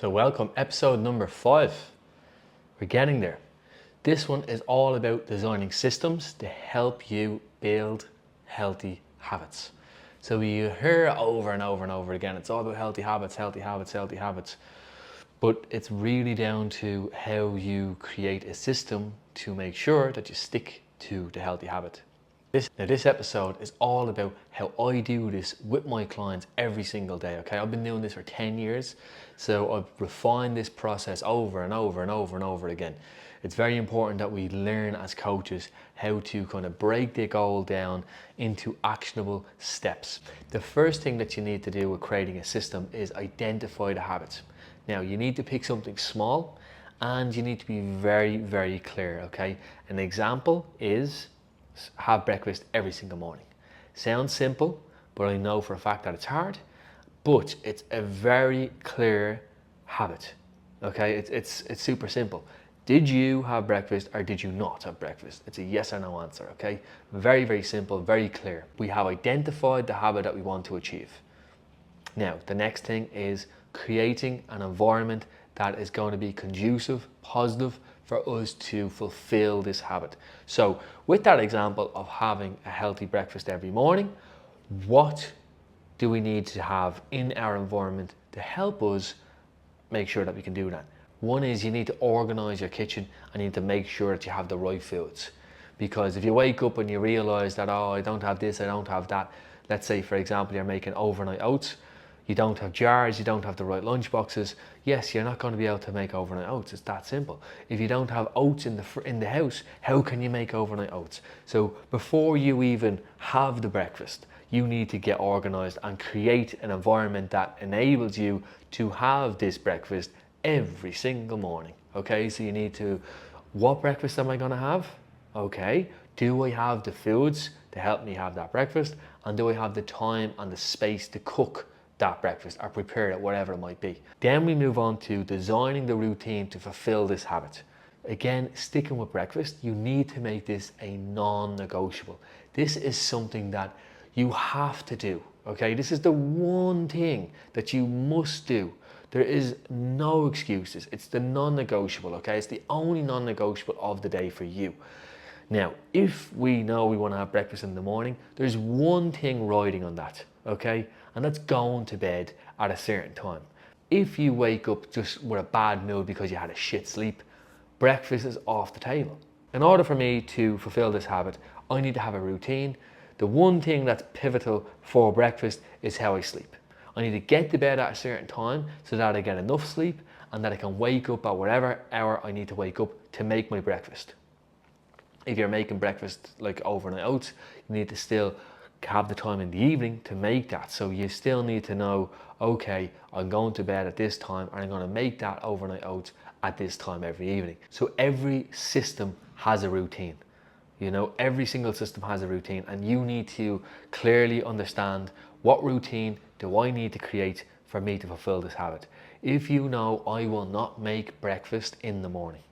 So welcome, episode number 5. We're getting there. This one is all about designing systems to help you build healthy habits. So you hear over and over and over again, it's all about healthy habits, healthy habits, healthy habits. But it's really down to how you create a system to make sure that you stick to the healthy habit. This episode is all about how I do this with my clients every single day, okay? I've been doing this for 10 years, so I've refined this process over and over and over and over again. It's very important that we learn as coaches how to kind of break the goal down into actionable steps. The first thing that you need to do with creating a system is identify the habits. Now, you need to pick something small and you need to be very, very clear, okay? An example is have breakfast every single morning. Sounds simple, but I know for a fact that it's hard, but it's a very clear habit, okay? It's super simple. Did you have breakfast or did you not have breakfast? It's a yes or no answer, okay? Very, very simple, very clear. We have identified the habit that we want to achieve. Now, the next thing is creating an environment that is going to be conducive, positive for us to fulfill this habit. So with that example of having a healthy breakfast every morning, what do we need to have in our environment to help us make sure that we can do that? One is you need to organize your kitchen and you need to make sure that you have the right foods. Because if you wake up and you realize that, oh, I don't have this, I don't have that. Let's say, for example, you're making overnight oats. You don't have jars, you don't have the right lunch boxes. Yes, you're not going to be able to make overnight oats. It's that simple. If you don't have oats in the house, how can you make overnight oats? So before you even have the breakfast, you need to get organized and create an environment that enables you to have this breakfast every single morning. Okay, so you need to, what breakfast am I going to have? Okay, do I have the foods to help me have that breakfast? And do I have the time and the space to cook that breakfast or prepare it, whatever it might be? Then we move on to designing the routine to fulfill this habit. Again, sticking with breakfast, you need to make this a non-negotiable. This is something that you have to do, okay? This is the one thing that you must do. There is no excuses. It's the non-negotiable, okay? It's the only non-negotiable of the day for you. Now, if we know we want to have breakfast in the morning, there's one thing riding on that, okay? And that's going to bed at a certain time. If you wake up just with a bad mood because you had a shit sleep, breakfast is off the table. In order for me to fulfill this habit, I need to have a routine. The one thing that's pivotal for breakfast is how I sleep. I need to get to bed at a certain time so that I get enough sleep and that I can wake up at whatever hour I need to wake up to make my breakfast. If you're making breakfast like overnight oats, you need to still have the time in the evening to make that. So you still need to know, okay, I'm going to bed at this time and I'm going to make that overnight oats at this time every evening. So every system has a routine. You know, every single system has a routine and you need to clearly understand what routine do I need to create for me to fulfill this habit. If you know I will not make breakfast in the morning,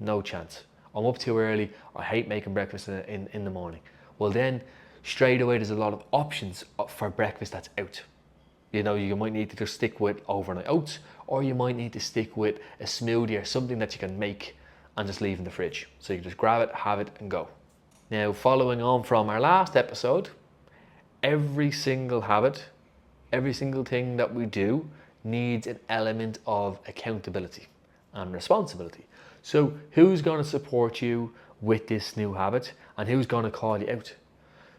no chance. I'm up too early, I hate making breakfast in the morning. Well then, straight away there's a lot of options for breakfast that's out. You know, you might need to just stick with overnight oats, or you might need to stick with a smoothie or something that you can make and just leave in the fridge. So you can just grab it, have it and go. Now, following on from our last episode, every single habit, every single thing that we do needs an element of accountability and responsibility. So who's going to support you with this new habit and who's going to call you out?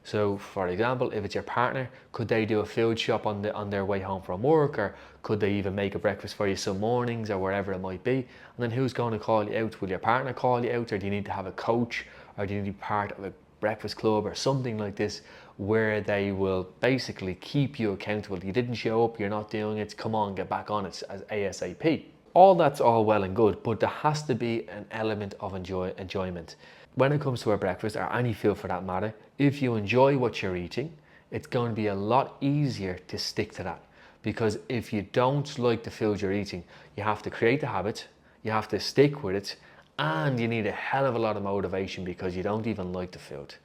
So for example, if it's your partner, could they do a food shop on their way home from work, or could they even make a breakfast for you some mornings or wherever it might be? And then who's going to call you out? Will your partner call you out, or do you need to have a coach, or do you need to be part of a breakfast club or something like this where they will basically keep you accountable? You didn't show up, you're not doing it, come on, get back on it as ASAP. All that's all well and good, but there has to be an element of enjoyment. When it comes to a breakfast, or any food for that matter, if you enjoy what you're eating, it's going to be a lot easier to stick to that. Because if you don't like the food you're eating, you have to create the habit, you have to stick with it, and you need a hell of a lot of motivation because you don't even like the food.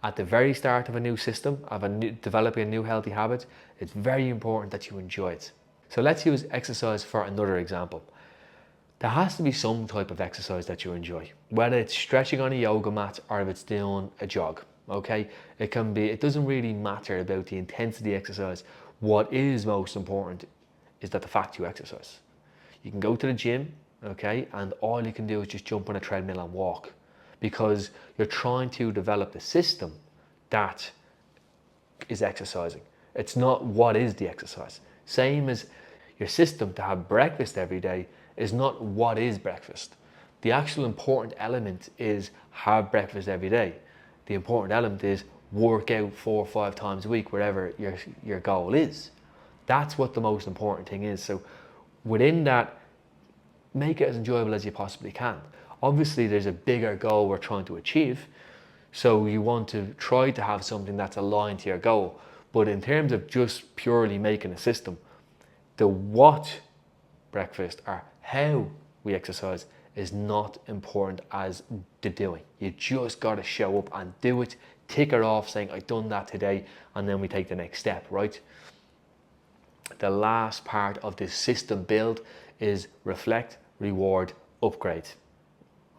At the very start of a new system, developing a new healthy habit, it's very important that you enjoy it. So let's use exercise for another example. There has to be some type of exercise that you enjoy, whether it's stretching on a yoga mat or if it's doing a jog, okay? It doesn't really matter about the intensity exercise. What is most important is that the fact you exercise. You can go to the gym, okay, and all you can do is just jump on a treadmill and walk, because you're trying to develop the system that is exercising. It's not what is the exercise. Same as your system to have breakfast every day is not what is breakfast. The actual important element is have breakfast every day. The important element is work out 4 or 5 times a week, wherever your goal is. That's what the most important thing is. So within that, make it as enjoyable as you possibly can. Obviously, there's a bigger goal we're trying to achieve, so you want to try to have something that's aligned to your goal. But in terms of just purely making a system, the what breakfast or how we exercise is not important as the doing. You just got to show up and do it, tick it off saying I've done that today, and then we take the next step, right? The last part of this system build is reflect, reward, upgrade.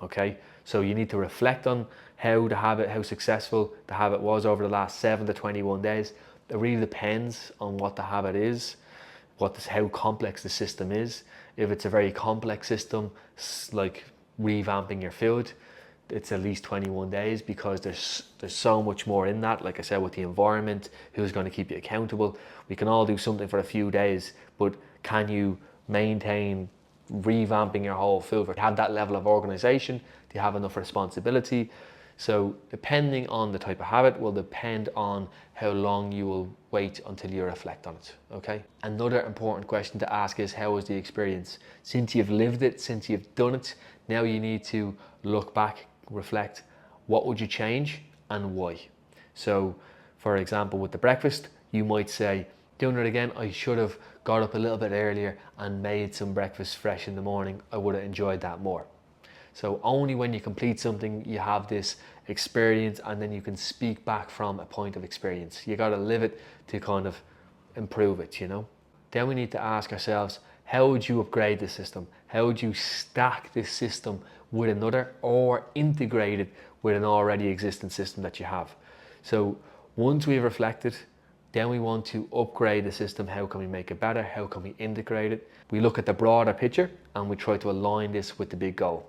Okay, so you need to reflect on how successful the habit was over the last 7 to 21 days. It really depends on what the habit is, how complex the system is. If it's a very complex system, like revamping your food, it's at least 21 days, because there's so much more in that. Like I said, with the environment, who's going to keep you accountable. We can all do something for a few days, but can you maintain revamping your whole food? Have that level of organization? Do you have enough responsibility? So depending on the type of habit will depend on how long you will wait until you reflect on it, okay? Another important question to ask is, how was the experience? Since you've lived it, since you've done it, now you need to look back, reflect, what would you change and why? So for example, with the breakfast, you might say, doing it again, I should have got up a little bit earlier and made some breakfast fresh in the morning. I would have enjoyed that more. So only when you complete something, you have this experience, and then you can speak back from a point of experience. You got to live it to kind of improve it, you know? Then we need to ask ourselves, how would you upgrade the system? How would you stack this system with another, or integrate it with an already existing system that you have? So once we've reflected, then we want to upgrade the system. How can we make it better? How can we integrate it? We look at the broader picture and we try to align this with the big goal.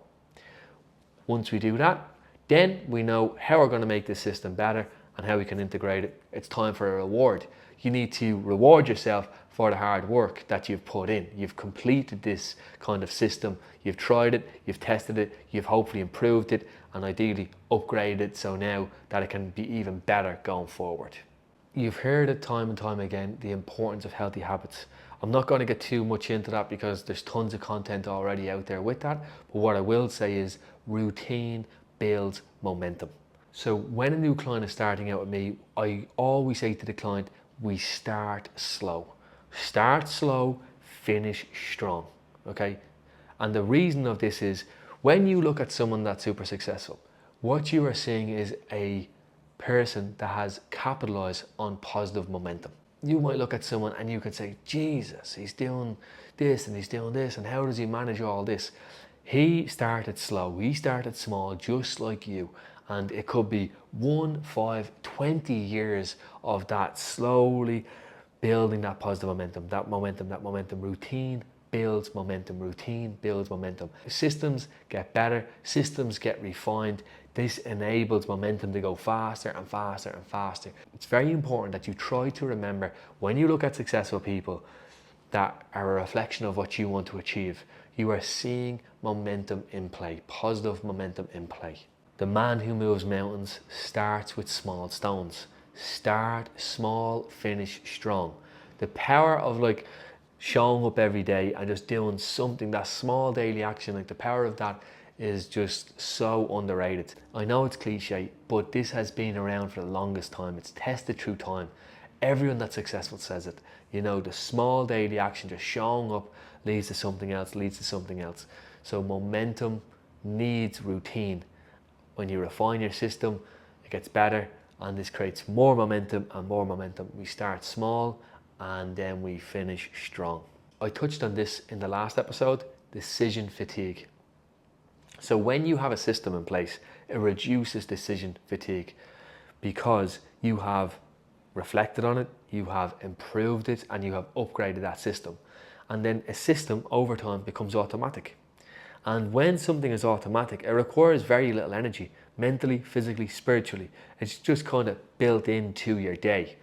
Once we do that, then we know how we're going to make this system better and how we can integrate it. It's time for a reward. You need to reward yourself for the hard work that you've put in. You've completed this kind of system. You've tried it, you've tested it, you've hopefully improved it, and ideally upgraded it so now that it can be even better going forward. You've heard it time and time again, the importance of healthy habits. I'm not going to get too much into that because there's tons of content already out there with that. But what I will say is routine builds momentum. So when a new client is starting out with me, I always say to the client, we start slow. Start slow, finish strong, okay? And the reason of this is, when you look at someone that's super successful, what you are seeing is a person that has capitalized on positive momentum. You might look at someone and you could say, Jesus, he's doing this and he's doing this, and how does he manage all this? He started slow, he started small, just like you. And it could be 1, 5, 20 years of that slowly building that positive momentum, that momentum. Routine builds momentum, routine builds momentum. Systems get better, systems get refined. This enables momentum to go faster and faster and faster. It's very important that you try to remember, when you look at successful people that are a reflection of what you want to achieve, you are seeing momentum in play, positive momentum in play. The man who moves mountains starts with small stones. Start small, finish strong. The power of like showing up every day and just doing something, that small daily action, like the power of that is just so underrated. I know it's cliche, but this has been around for the longest time. It's tested through time. Everyone that's successful says it. You know, the small daily action, just showing up, leads to something else, leads to something else. So momentum needs routine. When you refine your system, it gets better, and this creates more momentum and more momentum. We start small and then we finish strong. I touched on this in the last episode, decision fatigue. So when you have a system in place, it reduces decision fatigue because you have reflected on it, you have improved it, and you have upgraded that system. And then a system over time becomes automatic. And when something is automatic, it requires very little energy, mentally, physically, spiritually. It's just kind of built into your day.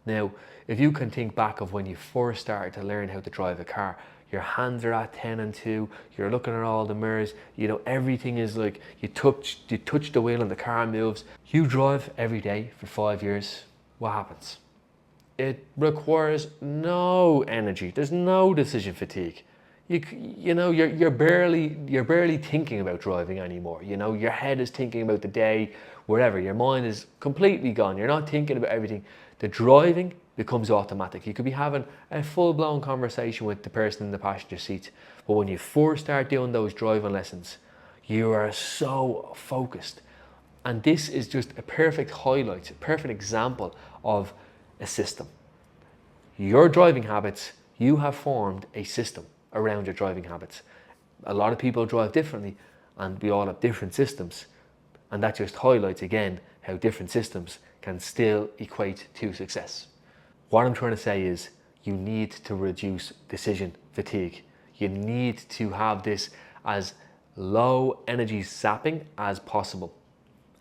Now, if you can think back of when you first started to learn how to drive a car, your hands are at 10 and 2, you're looking at all the mirrors, you know, everything is like, you touch the wheel and the car moves. You drive every day for 5 years, what happens? It requires no energy, there's no decision fatigue. You're barely thinking about driving anymore. You know, your head is thinking about the day, wherever. Your mind is completely gone. You're not thinking about everything. The driving becomes automatic. You could be having a full-blown conversation with the person in the passenger seat, but when you first start doing those driving lessons, you are so focused. And this is just a perfect highlight, a perfect example of a system. Your driving habits, you have formed a system around your driving habits. A lot of people drive differently and we all have different systems. And that just highlights again how different systems can still equate to success. What I'm trying to say is you need to reduce decision fatigue. You need to have this as low energy zapping as possible.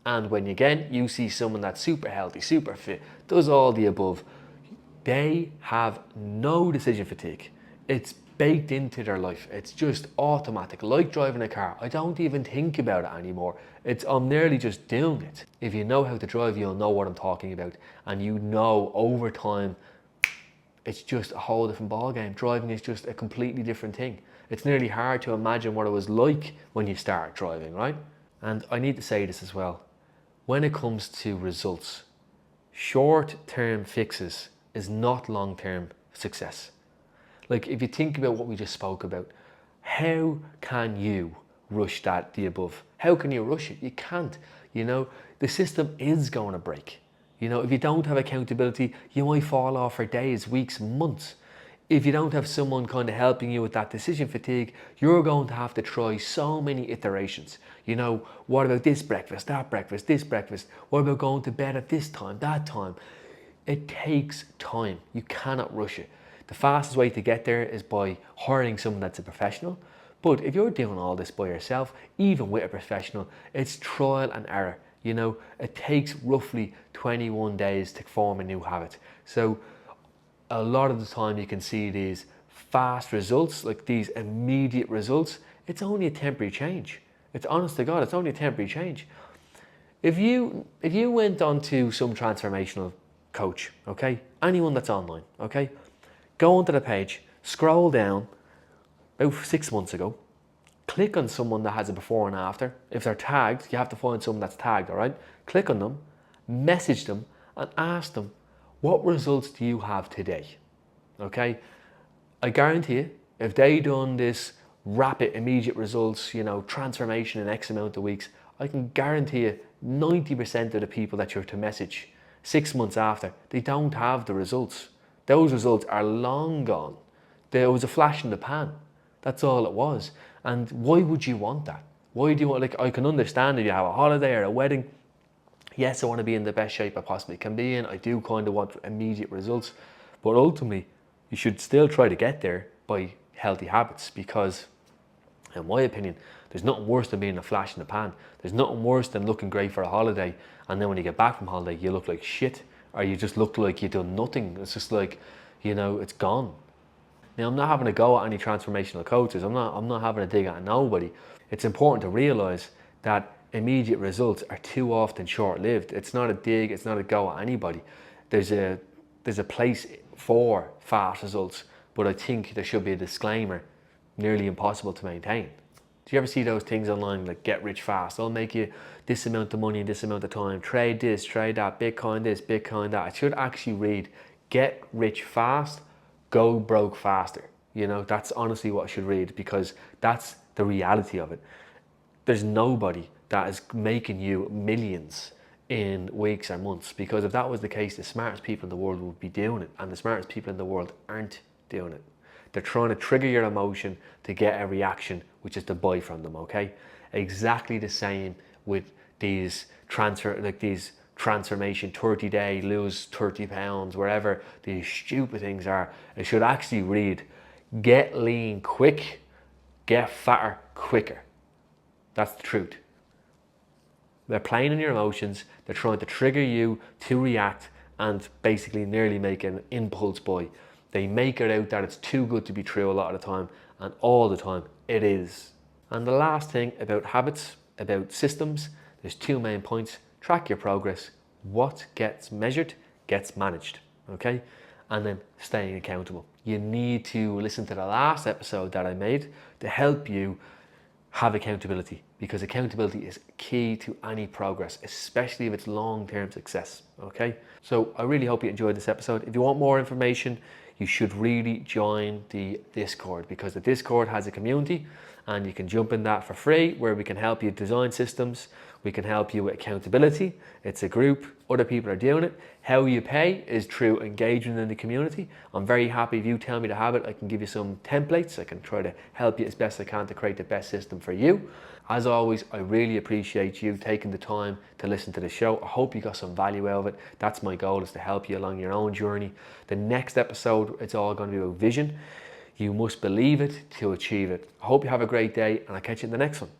And when again you see someone that's super healthy, super fit, does all the above, they have no decision fatigue. It's baked into their life. It's just automatic, like driving a car. I don't even think about it anymore. I'm nearly just doing it. If you know how to drive, you'll know what I'm talking about. And you know over time, it's just a whole different ballgame. Driving is just a completely different thing. It's nearly hard to imagine what it was like when you start driving, right? And I need to say this as well. When it comes to results, short-term fixes is not long-term success. Like if you think about what we just spoke about, how can you rush the above? How can you rush it? You can't. You know, the system is going to break. You know, if you don't have accountability, you might fall off for days, weeks, months. If you don't have someone kind of helping you with that decision fatigue, you're going to have to try so many iterations. You know, what about this breakfast, this breakfast? What about going to bed at this time, that time? It takes time. You cannot rush it. The fastest way to get there is by hiring someone that's a professional. But if you're doing all this by yourself, even with a professional, it's trial and error. You know, it takes roughly 21 days to form a new habit. So a lot of the time you can see these fast results, like these immediate results. It's only a temporary change. It's honest to God, it's only a temporary change. If you went on to some transformational coach, okay, anyone that's online, okay, go onto the page, scroll down about 6 months ago, click on someone that has a before and after. If they're tagged, you have to find someone that's tagged, all right? Click on them, message them, and ask them, what results do you have today? Okay, I guarantee you, if they done this rapid, immediate results, you know, transformation in X amount of weeks, I can guarantee you 90% of the people that you're to message 6 months after, they don't have the results. Those results are long gone. There was a flash in the pan. That's all it was. And why would you want that? Why do you want, like, I can understand if you have a holiday or a wedding. Yes, I want to be in the best shape I possibly can be in. I do kind of want immediate results. But ultimately, you should still try to get there by healthy habits because, in my opinion, there's nothing worse than being a flash in the pan. There's nothing worse than looking great for a holiday and then when you get back from holiday, you look like shit or you just look like you've done nothing. It's just like, you know, it's gone. Now, I'm not having a go at any transformational coaches. I'm not having a dig at nobody. It's important to realize that immediate results are too often short-lived. It's not a dig, it's not a go at anybody. There's a place for fast results, but I think there should be a disclaimer, nearly impossible to maintain. Do you ever see those things online like get rich fast? I'll make you this amount of money in this amount of time, trade this, trade that, Bitcoin this, Bitcoin that. It should actually read, get rich fast, go broke faster. You know, that's honestly what I should read because that's the reality of it. There's nobody that is making you millions in weeks or months because if that was the case, the smartest people in the world would be doing it and the smartest people in the world aren't doing it. They're trying to trigger your emotion to get a reaction, which is to buy from them, okay? Exactly the same with these transformation 30-day, lose 30 pounds, wherever these stupid things are. It should actually read, get lean quick, get fatter quicker. That's the truth. They're playing on your emotions. They're trying to trigger you to react and basically nearly make an impulse buy. They make it out that it's too good to be true a lot of the time, and all the time it is. And the last thing about habits, about systems, there's two main points. Track your progress. What gets measured gets managed, okay? And then staying accountable. You need to listen to the last episode that I made to help you have accountability, because accountability is key to any progress, especially if it's long-term success, okay? So I really hope you enjoyed this episode. If you want more information, you should really join the Discord, because the Discord has a community and you can jump in that for free, where we can help you design systems. We can help you with accountability. It's a group, other people are doing it. How you pay is through engagement in the community. I'm very happy if you tell me to have it. I can give you some templates. I can try to help you as best I can to create the best system for you. As always, I really appreciate you taking the time to listen to the show. I hope you got some value out of it. That's my goal, is to help you along your own journey. The next episode, it's all going to be about vision. You must believe it to achieve it. I hope you have a great day, and I'll catch you in the next one.